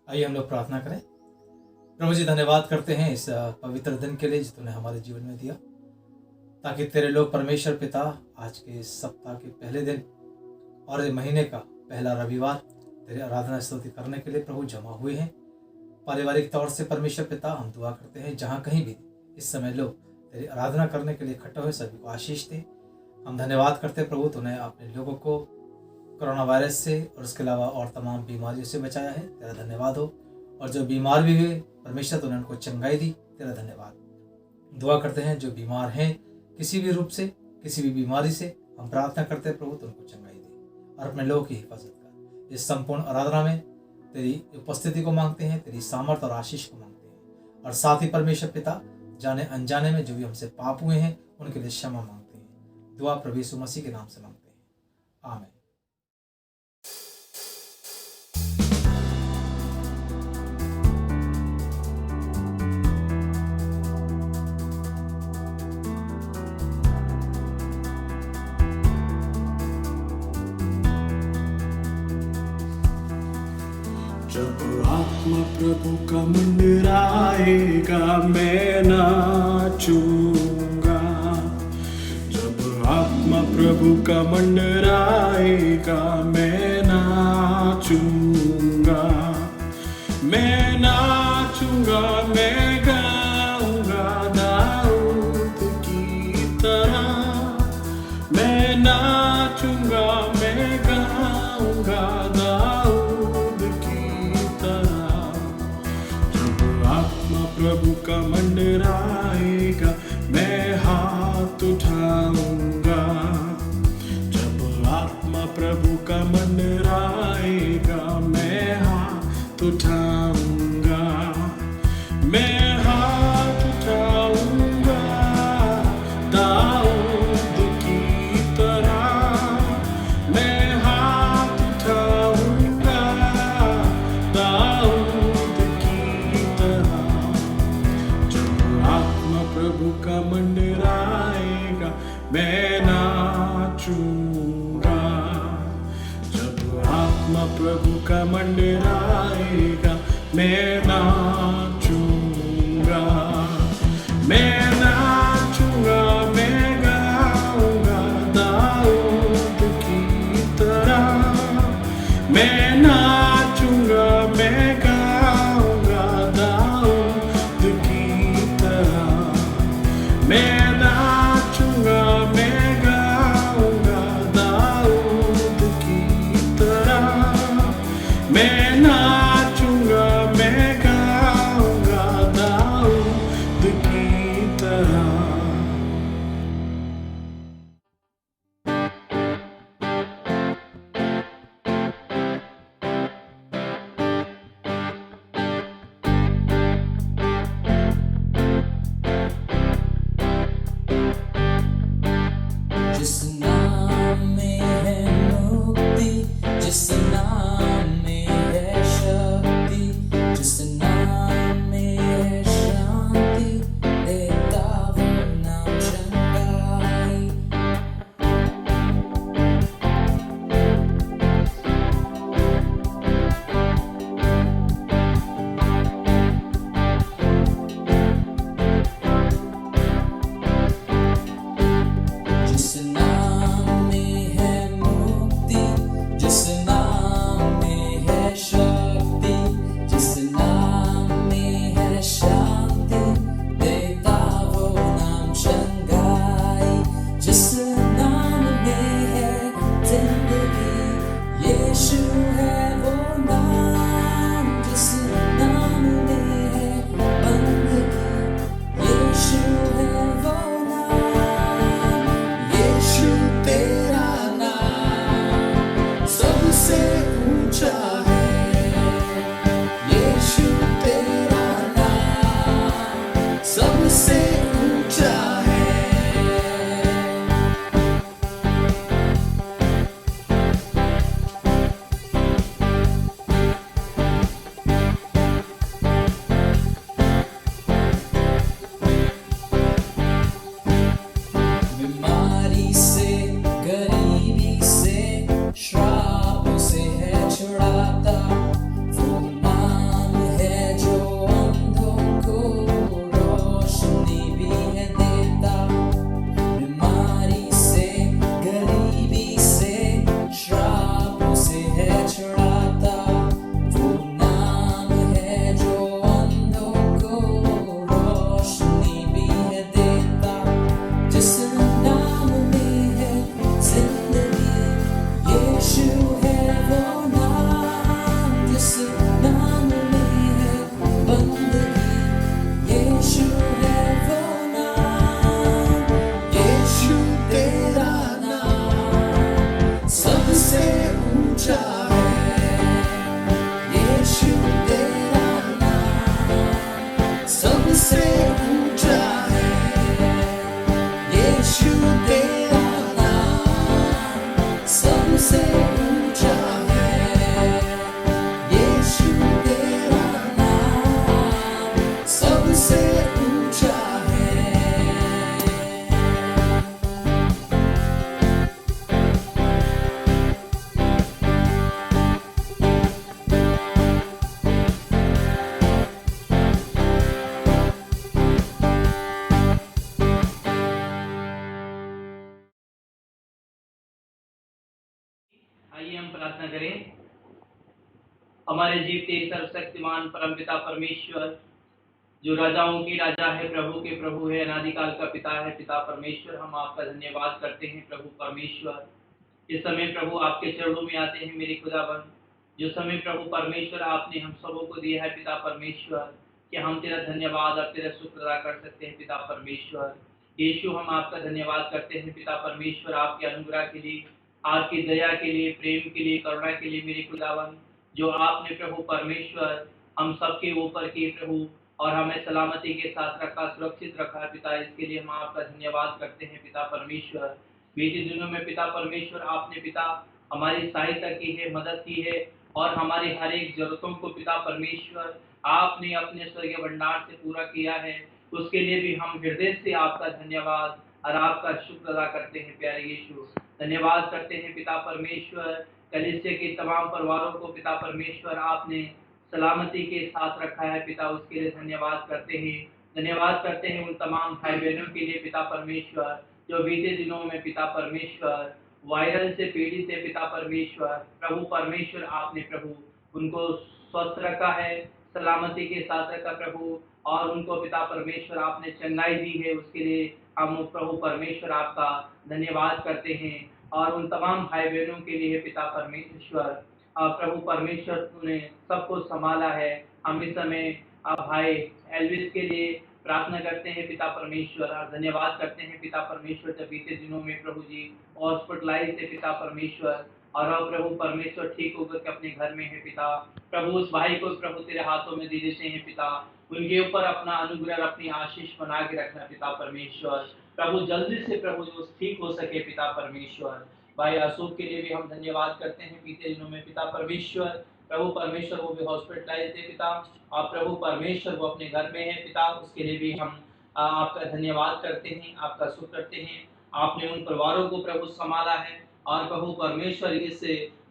आइए हम लोग प्रार्थना करें। प्रभु जी, धन्यवाद करते हैं इस पवित्र दिन के लिए जो तूने हमारे जीवन में दिया, ताकि तेरे लोग परमेश्वर पिता आज के इस सप्ताह के पहले दिन और इस महीने का पहला रविवार तेरी आराधना स्तुति करने के लिए प्रभु जमा हुए हैं। पारिवारिक तौर से परमेश्वर पिता हम दुआ करते हैं, जहाँ कहीं भी इस समय लोग तेरी आराधना करने के लिए इकट्ठे हुए सभी को आशीष दे। हम धन्यवाद करते हैं प्रभु, तूने अपने लोगों को कोरोना वायरस से और उसके अलावा और तमाम बीमारियों से बचाया है। तेरा धन्यवाद हो। और जो बीमार भी हुए परमेश्वर तूने उनको चंगाई दी, तेरा धन्यवाद। दुआ करते हैं जो बीमार हैं किसी भी रूप से, किसी भी बीमारी से, हम प्रार्थना करते हैं प्रभु तू उनको चंगाई दे और अपने लोगों की हिफाजत कर। इस संपूर्ण आराधना में तेरी उपस्थिति को मांगते हैं, तेरी सामर्थ और आशीष को मांगते हैं। और साथ ही परमेश्वर पिता जाने अनजाने में जो भी हमसे पाप हुए हैं उनके लिए क्षमा मांगते हैं। दुआ प्रभु यीशु मसीह के नाम से मांगते हैं, आमीन। जब आत्मा प्रभु का मंडराएगा मैं नाचूंगा। जब आत्मा प्रभु का मंडराएगा मैं नाचूंगा। मैं नाचूंगा, मैं गाऊंगा दाऊद की तरह। मैं नाचूंगा, मैं गाऊंगा दाऊद की तरह। जब आत्मा प्रभु का मंडराएगा मैं हाथ उठाऊंगा। जब आत्मा प्रभु का मंडराएगा मैं हाथ उठाऊंगा। मैं हाथ उठाऊंगा दाऊद की तरह। मैं हाथ उठाऊंगा दाऊद की तरह। जब आत्मा प्रभु का मंडराएगा मैं नाचूंगा। जब आत्मा प्रभु का मंडराएगा मैं नाचूंगा। मैं नाचूंगा, मैं गाऊंगा दाऊद की तरह। मैं नाचूंगा, मैं गाऊंगा दाऊद की तरह। मैं नाचूंगा, मैं गाऊंगा दाऊद की तरह। मैं नाचूंगा, मैं गाऊंगा दाऊद की तरह। जिस नाम में है मुक्ति, जिस नाम में है हमारे जीवते सर्वशक्तिमान परमपिता परमेश्वर, जो राजाओं की राजा है, प्रभु के प्रभु है, अनादिकाल का पिता है, पिता परमेश्वर, हम आपका धन्यवाद करते हैं प्रभु परमेश्वर। इस समय प्रभु आपके चरणों में आते हैं मेरे खुदाबंद। जो समय प्रभु परमेश्वर आपने हम सबों को दिया है पिता परमेश्वर, कि हम तेरा धन्यवाद और तेरा शुक्र अदा कर सकते हैं पिता परमेश्वर। यीशु, हम आपका धन्यवाद करते हैं पिता परमेश्वर, आपके अनुग्रह के लिए, आपकी दया के लिए, प्रेम के लिए, करुणा के लिए मेरे खुदाबंद, जो आपने प्रभु परमेश्वर हम सबके ऊपर किए प्रभु, और हमें सलामती के साथ रखा, सुरक्षित रखा पिता, इसके लिए हम आपका धन्यवाद करते हैं पिता परमेश्वर। बीते दिनों में पिता परमेश्वर आपने पिता हमारी सहायता की है, मदद की है, और हमारी हर एक जरूरतों को पिता परमेश्वर आपने अपने स्वर्गीय भंडार से पूरा किया है। उसके लिए भी हम हृदय से आपका धन्यवाद और आपका शुक्र अदा करते हैं प्यारे यीशु। धन्यवाद करते हैं पिता परमेश्वर, कलीसिया के तमाम परिवारों को पिता परमेश्वर आपने सलामती के साथ रखा है पिता, उसके लिए धन्यवाद करते हैं। धन्यवाद करते हैं उन तमाम भाई बहनों के लिए पिता परमेश्वर, जो बीते दिनों में पिता परमेश्वर वायरल से पीड़ित है पिता परमेश्वर। प्रभु परमेश्वर आपने प्रभु उनको स्वस्थ रखा है, सलामती के साथ रखा प्रभु, और उनको पिता परमेश्वर आपने चंगाई दी है, उसके लिए हम प्रभु परमेश्वर आपका धन्यवाद करते हैं। और उन तमाम भाई बहनों के लिए पिता परमेश्वर प्रभु परमेश्वर ने सबको संभाला है। हम इस समय भाई एल्विस के लिए प्रार्थना करते हैं पिता परमेश्वर, और धन्यवाद करते हैं पिता परमेश्वर, जब बीते दिनों में प्रभु जी हॉस्पिटलाइज थे पिता परमेश्वर, और अब प्रभु परमेश्वर ठीक होकर के अपने घर में है पिता। प्रभु उस भाई को प्रभु तेरे हाथों में दे देते हैं पिता, उनके ऊपर अपना अनुग्रह, अपनी आशीष बना के रखना पिता परमेश्वर। प्रभु जल्दी से प्रभु जो ठीक हो सके पिता परमेश्वर। भाई अशोक के लिए भी हम धन्यवाद करते हैं, बीते दिनों में पिता परमेश्वर प्रभु परमेश्वर वो भी हॉस्पिटलाइज थे पिता, और प्रभु परमेश्वर वो अपने घर में है पिता, उसके लिए भी हम आपका धन्यवाद करते हैं, आपका शुक्र करते हैं। आपने उन परिवारों को प्रभु संभाला है, और प्रभु परमेश्वर इस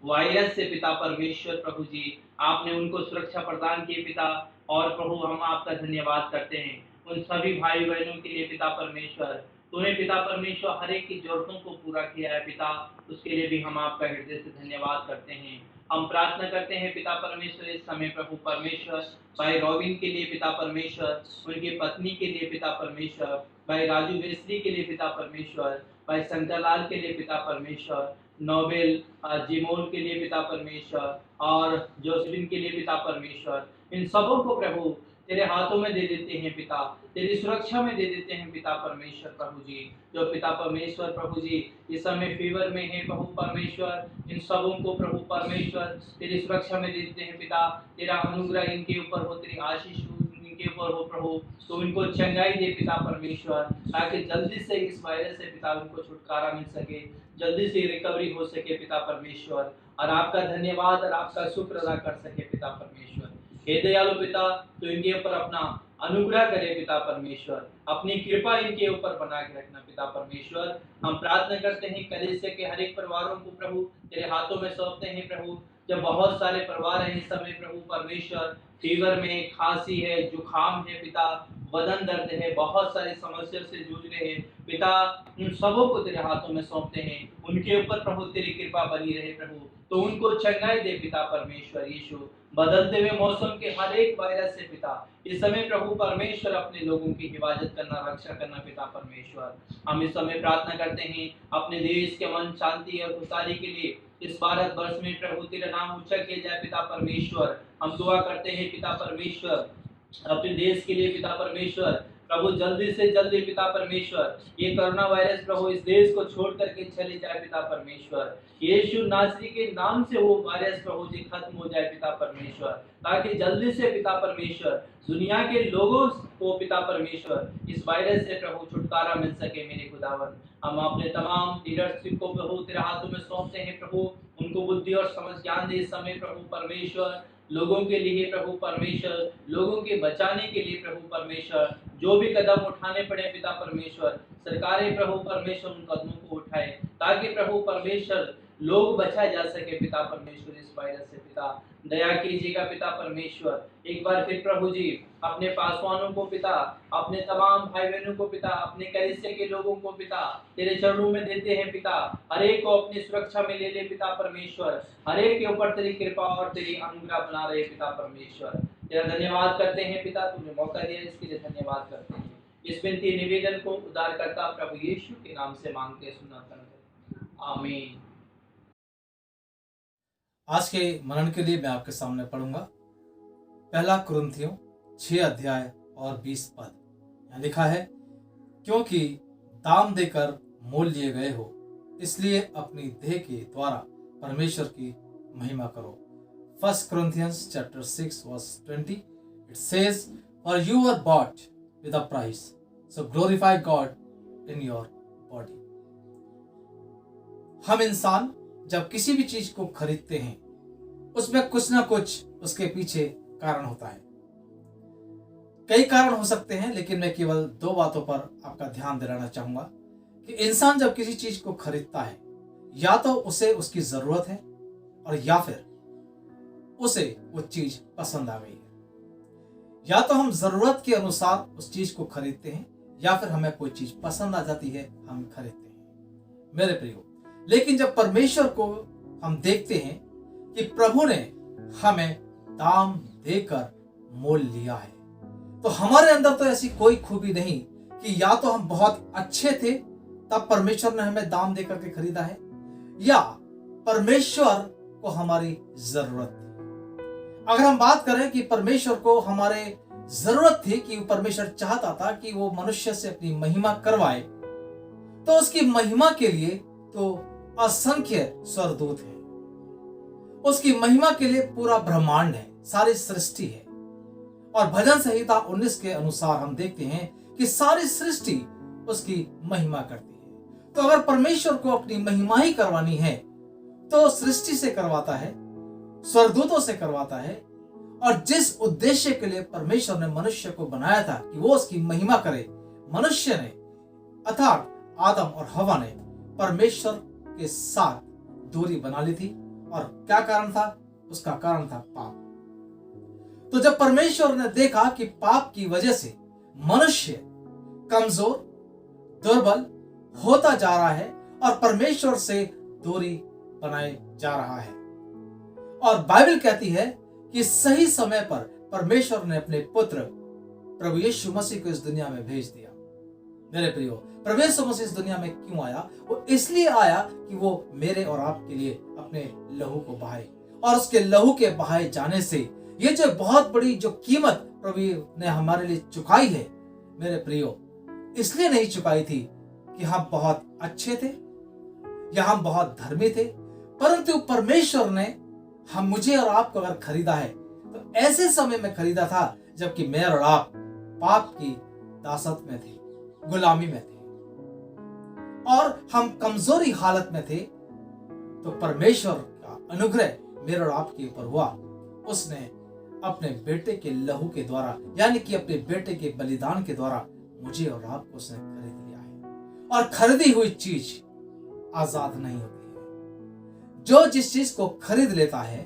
वायरस से पिता परमेश्वर प्रभु जी आपने उनको सुरक्षा प्रदान की पिता, और प्रभु हम आपका धन्यवाद करते हैं उन सभी भाई बहनों के लिए पिता परमेश्वर। तूने पिता परमेश्वर हर एक की जरूरतों को पूरा किया है पिता, उसके लिए भी हम आपका हृदय से धन्यवाद करते हैं। हम प्रार्थना करते हैं पिता परमेश्वर इस समय प्रभु परमेश्वर भाई रॉबिन के लिए पिता परमेश्वर, उनकी पत्नी के लिए पिता परमेश्वर, भाई राजू वेस्ली के लिए पिता परमेश्वर, भाई शंकरलाल के लिए पिता परमेश्वर, नोबेल जिमोल के लिए पिता परमेश्वर, और जोसेफिन के लिए पिता परमेश्वर। इन सबों को प्रभु तेरे हाथों में दे देते हैं पिता, तेरी सुरक्षा में दे देते हैं पिता परमेश्वर प्रभु जी। जो पिता परमेश्वर प्रभु जी इस समय फीवर में है प्रभु परमेश्वर, इन सबों को प्रभु परमेश्वर तेरी सुरक्षा में दे देते हैं पिता। तेरा अनुग्रह इनके ऊपर हो, तेरी आशीष इनके ऊपर हो प्रभु, तो इनको चंगाई दे पिता परमेश्वर, ताकि जल्दी से इस वायरस से पिता उनको छुटकारा मिल सके, जल्दी से रिकवरी हो सके पिता परमेश्वर, और आपका धन्यवाद और आपका शुक्र अदा कर सके पिता परमेश्वर। हे दयालु पिता, तो इनके ऊपर अपना अनुग्रह करे पिता परमेश्वर, अपनी कृपा इनके ऊपर बना के रखना पिता परमेश्वर। हम प्रार्थना करते हैं कलीसिया के हर एक परिवारों को प्रभु तेरे हाथों में सौंपते हैं प्रभु। जब बहुत सारे परिवार हैं इस समय प्रभु परमेश्वर, फीवर में, खांसी है, जुकाम है पिता, बदन दर्द है, बहुत सारी समस्या से जूझ रहे हैं पिता, उन सबों को तेरे हाथों में सौंपते हैं। उनके ऊपर प्रभु तेरी कृपा बनी रहे प्रभु, तो उनको चंगाई दे पिता परमेश्वर यीशु। बदलते हुए मौसम के हर एक वायरस से पिता इस समय प्रभु परमेश्वर अपने लोगों की हिफाजत करना, रक्षा करना पिता परमेश्वर। हम इस समय प्रार्थना करते हैं अपने देश के अमन, शांति और खुशहाली के लिए, इस भारत वर्ष में प्रभु तेरा नाम ऊंचा किया जाए पिता परमेश्वर। हम दुआ करते हैं पिता परमेश्वर अपने देश के लिए पिता परमेश्वर, प्रभु जल्दी से जल्दी पिता परमेश्वर ये कोरोना वायरस प्रभु इस देश को छोड़ करके चले जाए पिता परमेश्वर। यीशु नासरी के नाम से वो वायरस प्रभु जी खत्म हो जाए पिता परमेश्वर, ताकि जल्दी से पिता परमेश्वर दुनिया के लोगों को पिता परमेश्वर इस वायरस से प्रभु छुटकारा मिल सके मेरे खुदावन। हम अपने तमाम लीडरशिप को प्रभु तेरे हाथों में सौंपते हैं प्रभु, उनको बुद्धि और समझ ज्ञान दे इस समय प्रभु परमेश्वर, लोगों के लिए प्रभु परमेश्वर, लोगों के बचाने के लिए प्रभु परमेश्वर, जो भी कदम उठाने पड़े पिता परमेश्वर, सरकारें प्रभु परमेश्वर उन कदमों को उठाए, ताकि प्रभु परमेश्वर लोग बचाए जा सके पिता परमेश्वर इस वायरस से। पिता दया कीजिएगा पिता परमेश्वर। एक बार फिर प्रभु जी अपने पासवानों को पिता, अपने तमाम भाई बहनों को पिता, अपने कलीसिया के लोगों को पिता तेरे चरणों में देते हैं पिता। हर एक को अपनी सुरक्षा में ले ले पिता परमेश्वर। हर एक के ऊपर तेरी कृपा और तेरी अनुग्रह बना रहे पिता परमेश्वर। तेरा धन्यवाद करते हैं पिता, तूने मौका दिया इसके लिए धन्यवाद करते हैं। इस विनती निवेदन को उद्धारकर्ता प्रभु यीशु के नाम से मांगते सुना आमीन। आज के मनन के लिए मैं आपके सामने पढ़ूंगा पहला कुरिन्थियों 6 अध्याय और 20 पद। यहाँ लिखा है, क्योंकि दाम देकर मोल लिए गए हो, इसलिए अपनी देह के द्वारा परमेश्वर की महिमा करो। 1 Corinthians chapter 6 verse 20, it says, for you were bought with a price, so glorify God in your body. हम इंसान जब किसी भी चीज को खरीदते हैं उसमें कुछ ना कुछ उसके पीछे कारण होता है। कई कारण हो सकते हैं, लेकिन मैं केवल 2 बातों पर आपका ध्यान दिलाना चाहूंगा कि इंसान जब किसी चीज को खरीदता है, या तो उसे उसकी जरूरत है और या फिर उसे वो चीज पसंद आ गई है। या तो हम जरूरत के अनुसार उस चीज को खरीदते हैं या फिर हमें कोई चीज पसंद आ जाती है, हम खरीदते हैं। मेरे प्रियो, लेकिन जब परमेश्वर को हम देखते हैं कि प्रभु ने हमें दाम देकर मोल लिया है, तो हमारे अंदर तो ऐसी कोई खूबी नहीं कि या तो हम बहुत अच्छे थे तब परमेश्वर ने हमें दाम देकर के खरीदा है, या परमेश्वर को हमारी जरूरत थी। अगर हम बात करें कि परमेश्वर को हमारे जरूरत थी, कि परमेश्वर चाहता था कि वो मनुष्य से अपनी महिमा करवाए, तो उसकी महिमा के लिए तो असंख्य स्वर्गदूत हैं, उसकी महिमा के लिए पूरा ब्रह्मांड है, सारी सृष्टि है। और भजन संहिता 19 के अनुसार हम देखते हैं कि सारी सृष्टि उसकी महिमा करती है। तो अगर परमेश्वर को अपनी महिमा ही करवानी है तो सृष्टि से करवाता है, स्वर्गदूतों से करवाता है। और जिस उद्देश्य के लिए परमेश्वर ने मनुष्य को बनाया था कि वो उसकी महिमा करे, मनुष्य ने अर्थात आदम और हवा ने परमेश्वर के साथ दूरी बना ली थी। और क्या कारण था? उसका कारण था पाप। तो जब परमेश्वर ने देखा कि पाप की वजह से मनुष्य कमजोर, दुर्बल होता जा रहा है और परमेश्वर से दूरी बनाए जा रहा है, और बाइबल कहती है कि सही समय पर परमेश्वर ने अपने पुत्र प्रभु यीशु मसीह को इस दुनिया में भेज दिया। मेरे प्रियो, प्रभु यीशु मसीह इस दुनिया में क्यों आया? वो इसलिए आया कि वो मेरे और आपके लिए अपने लहू को बहाए, और उसके लहू के बहाए जाने से ये जो बहुत बड़ी जो कीमत प्रभु ने हमारे लिए चुकाई है, मेरे प्रियो, इसलिए नहीं चुकाई थी कि हम बहुत अच्छे थे या हम बहुत धर्मी थे, परंतु परमेश्वर ने हम मुझे और आपको अगर खरीदा है तो ऐसे समय में खरीदा था जबकि मैं और आप पाप की दासत में थे, गुलामी में थे, और हम कमजोरी हालत में थे। तो परमेश्वर का अनुग्रह मेरे और आपके ऊपर हुआ। उसने अपने बेटे के लहू के द्वारा, यानी कि अपने बेटे के बलिदान के द्वारा मुझे और आपको उसने खरीद लिया है। और खरीदी हुई चीज आजाद नहीं होती है। जो जिस चीज को खरीद लेता है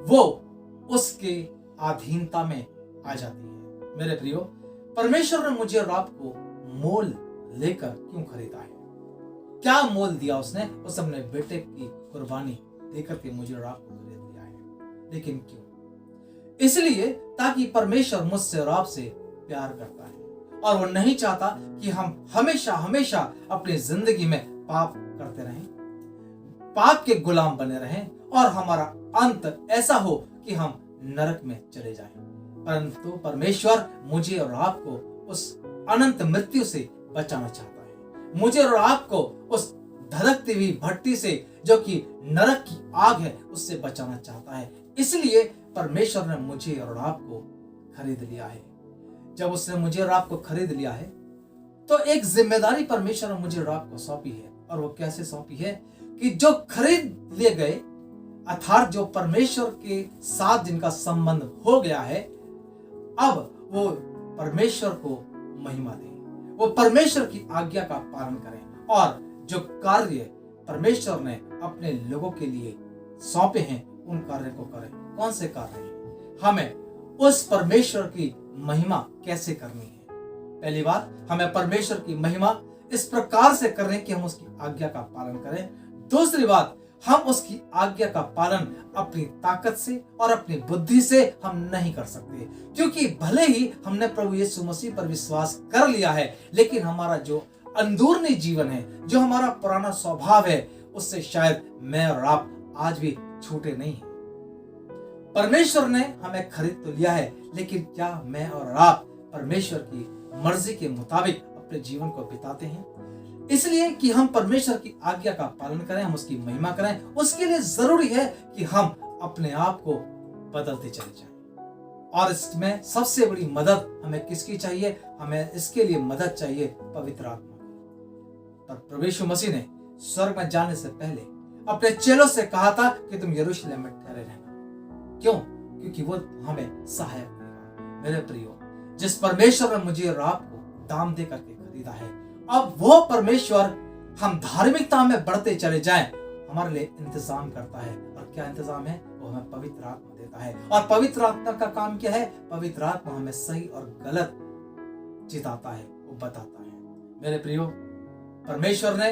वो उसके अधीनता में आ जाती है। मेरे प्रियो, परमेश्वर ने मुझे और आपको मोल लेकर क्यों खरीदा है? क्या मोल दिया उसने? उसने अपने बेटे की कुर्बानी देकर के मुझे और आपको खरीद लिया है। लेकिन क्यों? इसलिए ताकि परमेश्वर मुझसे और आपसे प्यार करता है, और वो नहीं चाहता कि हम हमेशा हमेशा अपनी जिंदगी में पाप करते रहें, पाप के गुलाम बने रहें, और हमारा अंत ऐसा हो कि हम नरक में चले जाएं। परंतु परमेश्वर मुझे और आपको उस अनंत मृत्यु से बचाना चाहता है, मुझे और आपको उस धधकती हुई भट्टी से, जो कि नरक की आग है, उससे बचाना चाहता है। इसलिए परमेश्वर ने मुझे और आपको खरीद लिया है। जब उसने मुझे और आपको खरीद लिया है तो एक जिम्मेदारी परमेश्वर ने मुझे और आपको सौंपी है। और वो कैसे सौंपी है? कि जो खरीद लिए गए, अर्थात जो परमेश्वर के साथ जिनका संबंध हो गया है, अब वो परमेश्वर को महिमा दें, वो परमेश्वर की आज्ञा का पालन करें, और जो कार्य परमेश्वर ने अपने लोगों के लिए सौंपे हैं उन कार्य को करें। कौन से कार्य हैं? हमें उस परमेश्वर की महिमा कैसे करनी है? पहली बात, हमें परमेश्वर की महिमा इस प्रकार से करें कि हम उसकी आज्ञा का पालन करें। दूसरी बात, हम उसकी आज्ञा का पालन अपनी ताकत से और अपनी बुद्धि से हम नहीं कर सकते, क्योंकि भले ही हमने प्रभु यीशु मसीह पर विश्वास कर लिया है, लेकिन हमारा जो अंदरूनी जीवन है, जो हमारा पुराना स्वभाव है, उससे शायद मैं और आप आज भी छूटे नहीं हैं। परमेश्वर ने हमें खरीद तो लिया है, लेकिन क्या मैं और आप परमेश्वर की मर्जी के मुताबिक अपने जीवन को बिताते हैं? इसलिए कि हम परमेश्वर की आज्ञा का पालन करें, हम उसकी महिमा करें, उसके लिए जरूरी है कि हम अपने आप को बदलते चले जाएं। और इसमें सबसे बड़ी मदद हमें किसकी चाहिए? हमें इसके लिए मदद चाहिए पवित्र आत्मा की। पर प्रभु यीशु मसीह ने स्वर्ग में जाने से पहले अपने चेलों से कहा था कि तुम यरूशलेम में ठहरे रहना। क्यों? क्योंकि वो हमें सहायक देगा। मेरे प्रियो, जिस परमेश्वर ने मुझे और आपको दाम दे करके खरीदा है, अब वो परमेश्वर हम धार्मिकता में बढ़ते चले जाएं, हमारे लिए इंतजाम करता है। और क्या इंतजाम है? वो हमें पवित्र आत्मा देता है। और पवित्र आत्मा का काम क्या है? पवित्र आत्मा हमें सही और गलत चिताता है, वो बताता है। मेरे प्रियो, परमेश्वर ने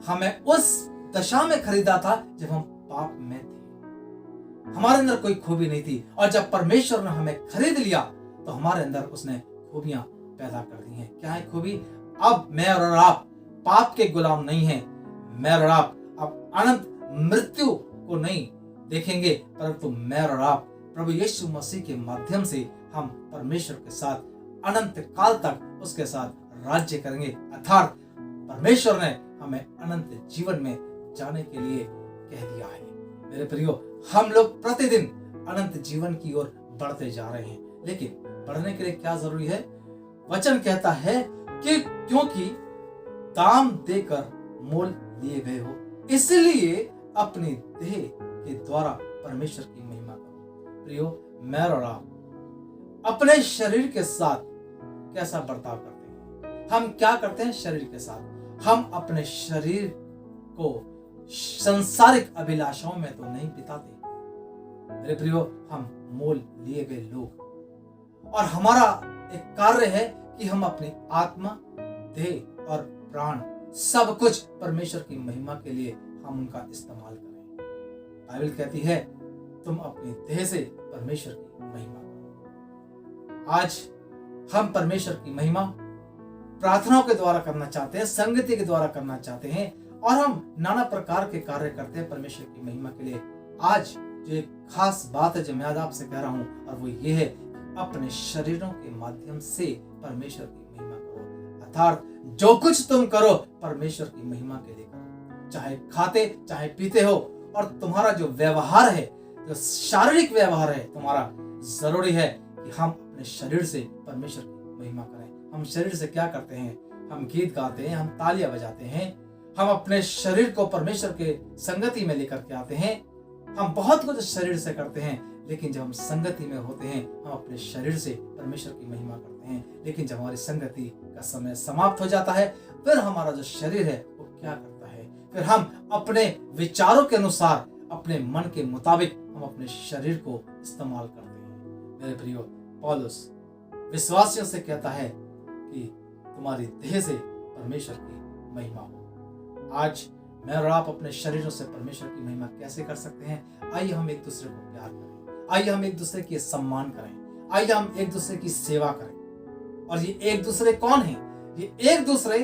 हमें उस दशा में खरीदा था जब हम पाप में थे, हमारे अंदर कोई खूबी नहीं थी। और जब परमेश्वर ने हमें खरीद लिया तो हमारे अंदर उसने खूबियां पैदा कर दी हैं। क्या है खूबी? अब मैं और आप पाप के गुलाम नहीं हैं। मैं और आप अब अनंत मृत्यु को नहीं देखेंगे, परंतु मैं और आप प्रभु यीशु मसीह के माध्यम से हम परमेश्वर के साथ अनंत काल तक उसके साथ राज्य करेंगे। अर्थात परमेश्वर ने हमें अनंत जीवन में जाने के लिए कह दिया है। मेरे प्रियो, हम लोग प्रतिदिन अनंत जीवन की ओर बढ़ते जा रहे हैं, लेकिन बढ़ने के लिए क्या जरूरी है? वचन कहता है कि क्योंकि दाम देकर मोल लिए गए हो, इसलिए अपनी देह के द्वारा परमेश्वर की महिमा करो। प्रियो, मैं और आप अपने शरीर के साथ कैसा बर्ताव करते हैं? हम क्या करते हैं शरीर के साथ? हम अपने शरीर को संसारिक अभिलाषाओं में तो नहीं बिताते। मेरे प्रियो, हम मोल लिए गए लोग, और हमारा एक कार्य है कि हम अपनी आत्मा, देह और प्राण सब कुछ परमेश्वर की महिमा के लिए हम उनका इस्तेमाल करें। बाइबल कहती है तुम अपनी देह से परमेश्वर की महिमा करो। आज हम परमेश्वर की महिमा प्रार्थनाओं के द्वारा करना चाहते हैं, संगति के द्वारा करना चाहते हैं, और हम नाना प्रकार के कार्य करते हैं परमेश्वर की महिमा के लिए। आज जो एक खास बात है जो मैं आज आपसे कह रहा हूं, और वो ये है अपने शरीरों के माध्यम से परमेश्वर की महिमा करो। अर्थात जो कुछ तुम करो परमेश्वर की महिमा के लिए करो, चाहे खाते चाहे पीते हो। और तुम्हारा जो व्यवहार है, जो शारीरिक व्यवहार है तुम्हारा, जरूरी है कि हम अपने शरीर से परमेश्वर की महिमा करें। हम शरीर से क्या करते हैं? हम गीत गाते हैं, हम तालियां बजाते हैं, हम अपने शरीर को परमेश्वर के संगति में लेकर के आते हैं। हम बहुत कुछ शरीर से करते हैं, लेकिन जब हम संगति में होते हैं हम अपने शरीर से परमेश्वर की महिमा करते हैं। लेकिन जब हमारी संगति का समय समाप्त हो जाता है, फिर हमारा जो शरीर है वो क्या करता है? फिर हम अपने विचारों के अनुसार, अपने मन के मुताबिक हम अपने शरीर को इस्तेमाल करते हैं। मेरे प्रियो, पौलुस विश्वासियों से कहता है कि तुम्हारी देह से परमेश्वर की महिमा हो। आज मैं और आप अपने शरीरों से परमेश्वर की महिमा कैसे कर सकते हैं? आइए हम एक दूसरे को प्यार करें, आइए हम एक दूसरे की सम्मान करें, आइए हम एक दूसरे की सेवा करें। और ये एक दूसरे कौन है? ये एक दूसरे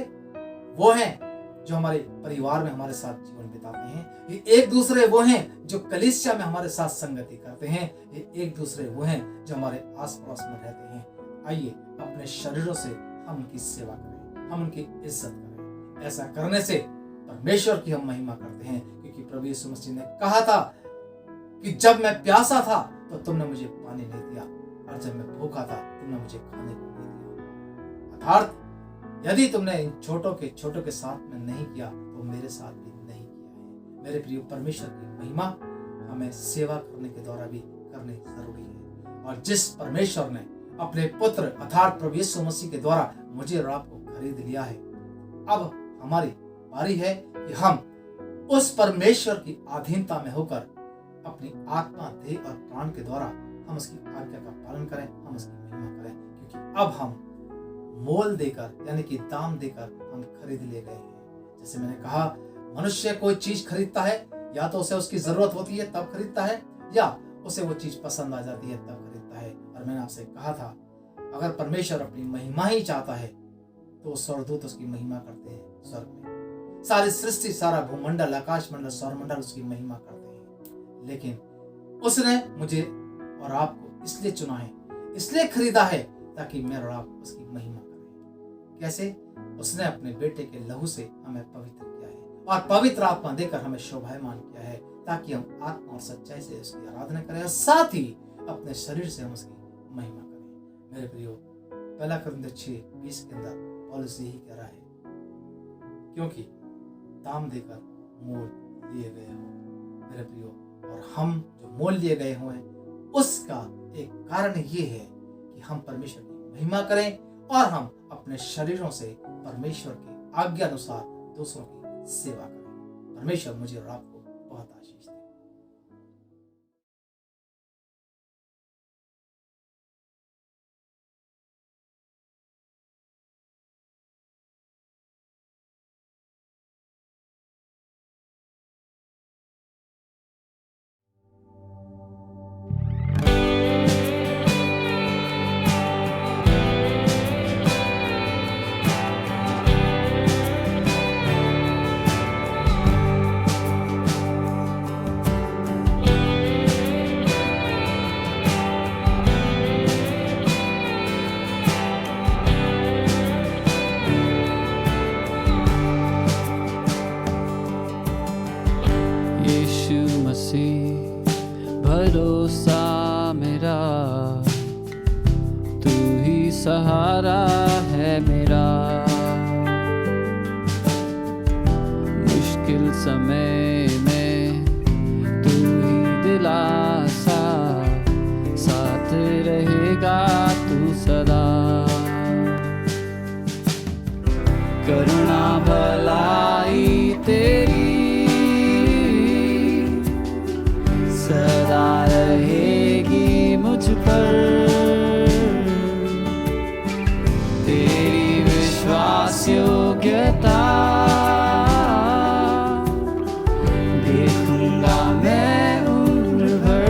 वो हैं जो हमारे परिवार में हमारे साथ जीवन बिताते हैं। ये एक दूसरे वो हैं जो कलीसिया में हमारे साथ संगति करते हैं। ये एक दूसरे वो हैं जो हमारे आस पड़ोस में रहते हैं। आइए अपने शरीरों से हम उनकी सेवा करें, हम उनकी इज्जत करें। ऐसा करने से परमेश्वर की हम महिमा करते हैं, क्योंकि प्रभु यीशु मसीह ने कहा था कि जब मैं प्यासा था तो तुमने मुझे पानी नहीं दिया, और जब मैं भूखा था तुमने मुझे खाने को नहीं दिया। अर्थात यदि तुमने इन छोटों के साथ में नहीं किया तो मेरे साथ भी नहीं किया है। मेरे प्रिय, परमेश्वर की महिमा हमें सेवा करने के द्वारा भी करनी जरूरी है। और जिस परमेश्वर ने अपने पुत्र अर्थात प्रभु यीशु मसीह के द्वारा मुझे और आपको खरीद लिया है, अब हमारी बारी है कि हम उस परमेश्वर की अधीनता में होकर अपनी आत्मा, देह और प्राण के द्वारा हम उसकी आज्ञा का पालन करें, हम उसकी महिमा करें, क्योंकि अब हम मोल देकर यानी कि दाम देकर हम खरीद लिए गए हैं। जैसे मैंने कहा, मनुष्य कोई चीज खरीदता है, या तो उसे उसकी जरूरत होती है तब खरीदता है, या उसे वो चीज पसंद आ जाती है तब खरीदता है। और मैंने आपसे कहा था, अगर परमेश्वर अपनी महिमा ही चाहता है तो स्वर्गदूत उसकी महिमा करते हैं स्वर्ग में। सारी सृष्टि, सारा भूमंडल, आकाश मंडल, सौरमंडल उसकी महिमा करते हैं। लेकिन उसने मुझे और आपको इसलिए चुना है, इसलिए खरीदा है, ताकि मैं और आप उसकी महिमा करें। कैसे? उसने अपने बेटे के लहू से हमें पवित्र किया है और पवित्र आत्मा देकर हमें शोभायमान किया है, ताकि हम आत्मा और सच्चाई से उसकी आराधना करें और साथ ही अपने शरीर से हम उसकी महिमा करें। मेरे प्रियो, 1 कुरिन्थियों 6:20 के अंदर पौलुस यही कह रहा है, क्योंकि दाम देकर मोल लिए गए हो। मेरे प्रियो, और हम जो मोल लिए गए हुए हैं उसका एक कारण ये है कि हम परमेश्वर की महिमा करें और हम अपने शरीरों से परमेश्वर की आज्ञा अनुसार दूसरों की सेवा करें। परमेश्वर मुझे और आपको बहुत आशीष दे। भरोसा मेरा, तू ही सहारा है मेरा। मुश्किल समय में तू ही दिलासा, साथ रहेगा तू सदा। करुणा भलाई तेरी सदा रहेगी मुझ पर, तेरी विश्वास योग्यता देखूंगा मैं उम्र भर।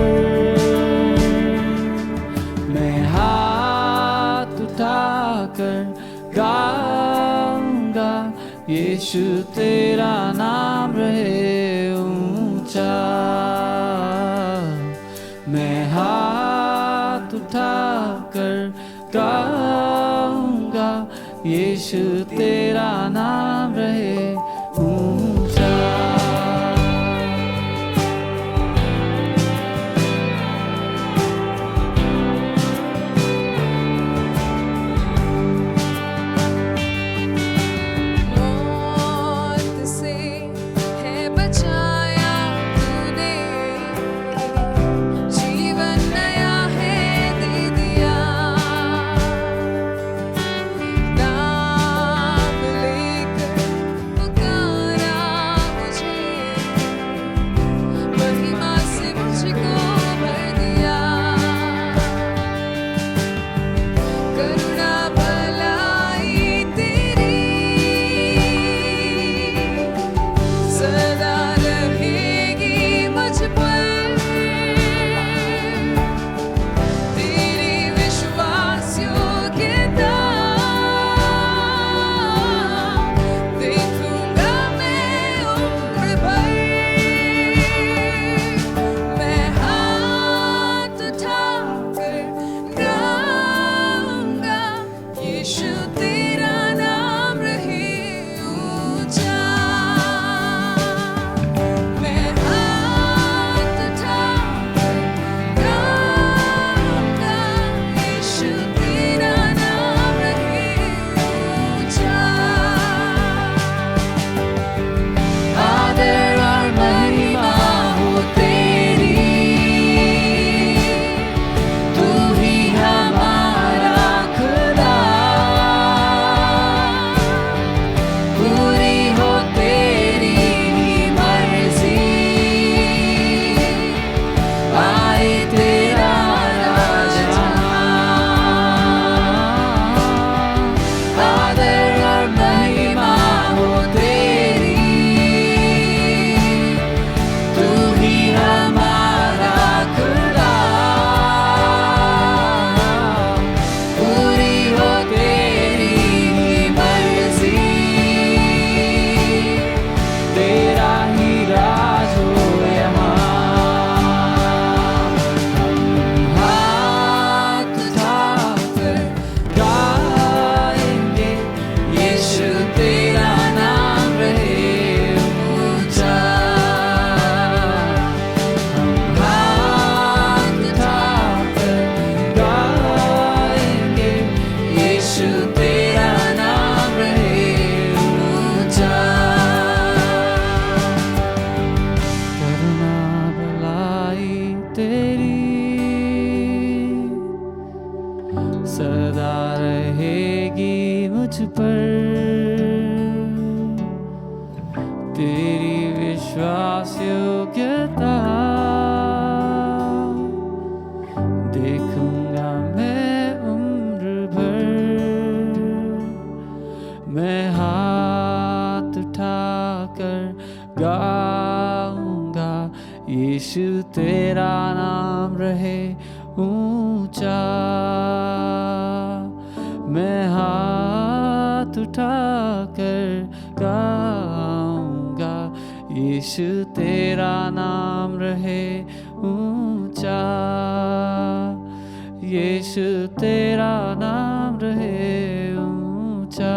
मैं हाथ उठाकर गाऊंगा, यीशु तेरा नाम रहे ऊंचा। मैं हाथ उठाकर गाऊंगा, यीशु तेरा नाम रहे ऊंचा। मौत से है बचाया तूने, जीवन नया है दे दिया। नाम लेकर सदा रहेगी मुझ पर तेरी विश्वास योग्यता। देखूंगा मैं उम्र भर, मैं हाथ उठाकर गाऊंगा, यीशु तेरा नाम रहे ऊंचा। मैं हाथ उठाकर गाऊंगा, यीशु तेरा नाम रहे ऊंचा। यीशु तेरा नाम रहे ऊंचा।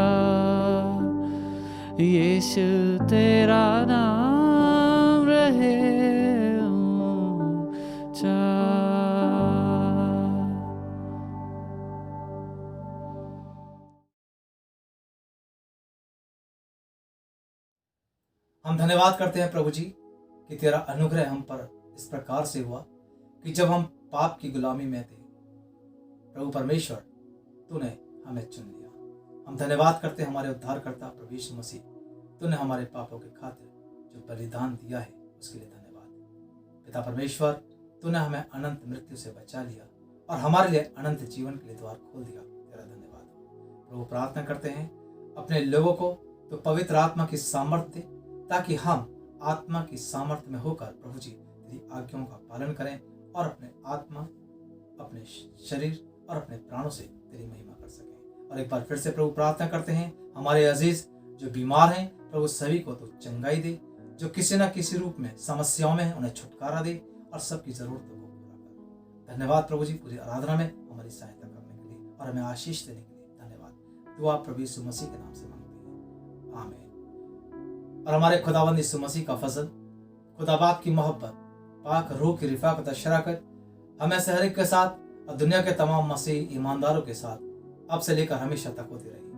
यीशु तेरा नाम रहे ऊंचा। हम धन्यवाद करते हैं प्रभु जी कि तेरा अनुग्रह हम पर इस प्रकार से हुआ कि जब हम पाप की गुलामी में थे, प्रभु परमेश्वर तूने हमें चुन लिया। हम धन्यवाद करते हैं हमारे उद्धारकर्ता प्रभु यीशु मसीह, तूने हमारे पापों के खातिर जो बलिदान दिया है उसके लिए धन्यवाद। पिता परमेश्वर, तूने हमें अनंत मृत्यु से बचा लिया और हमारे लिए अनंत जीवन के लिए द्वार खोल दिया। तेरा धन्यवाद प्रभु। प्रार्थना करते हैं अपने लोगों को तो पवित्र आत्मा की सामर्थ्य दे, ताकि हम आत्मा की सामर्थ्य में होकर प्रभु जी तेरी आज्ञाओं का पालन करें और अपने आत्मा, अपने शरीर और अपने प्राणों से तेरी महिमा कर सकें। और एक बार फिर से प्रभु प्रार्थना करते हैं हमारे अजीज जो बीमार हैं, प्रभु सभी को तो चंगाई दे, जो किसी न किसी रूप में समस्याओं में हैं उन्हें छुटकारा दे और सबकी जरूरतों को पूरा कर। धन्यवाद प्रभु जी पूरी आराधना में हमारी सहायता करने के लिए और हमें आशीष देने के लिए धन्यवाद। दुआ प्रभु यीशु मसीह के नाम से मांगते हैं, आमीन। और हमारे खुदावंद यीशु मसीह का फजल, खुदा बाप की मोहब्बत, पाक रूह की रिफाकत और शराकत हमें से हर एक के साथ और दुनिया के तमाम मसीह ईमानदारों के साथ अब से लेकर हमेशा तक होती रही।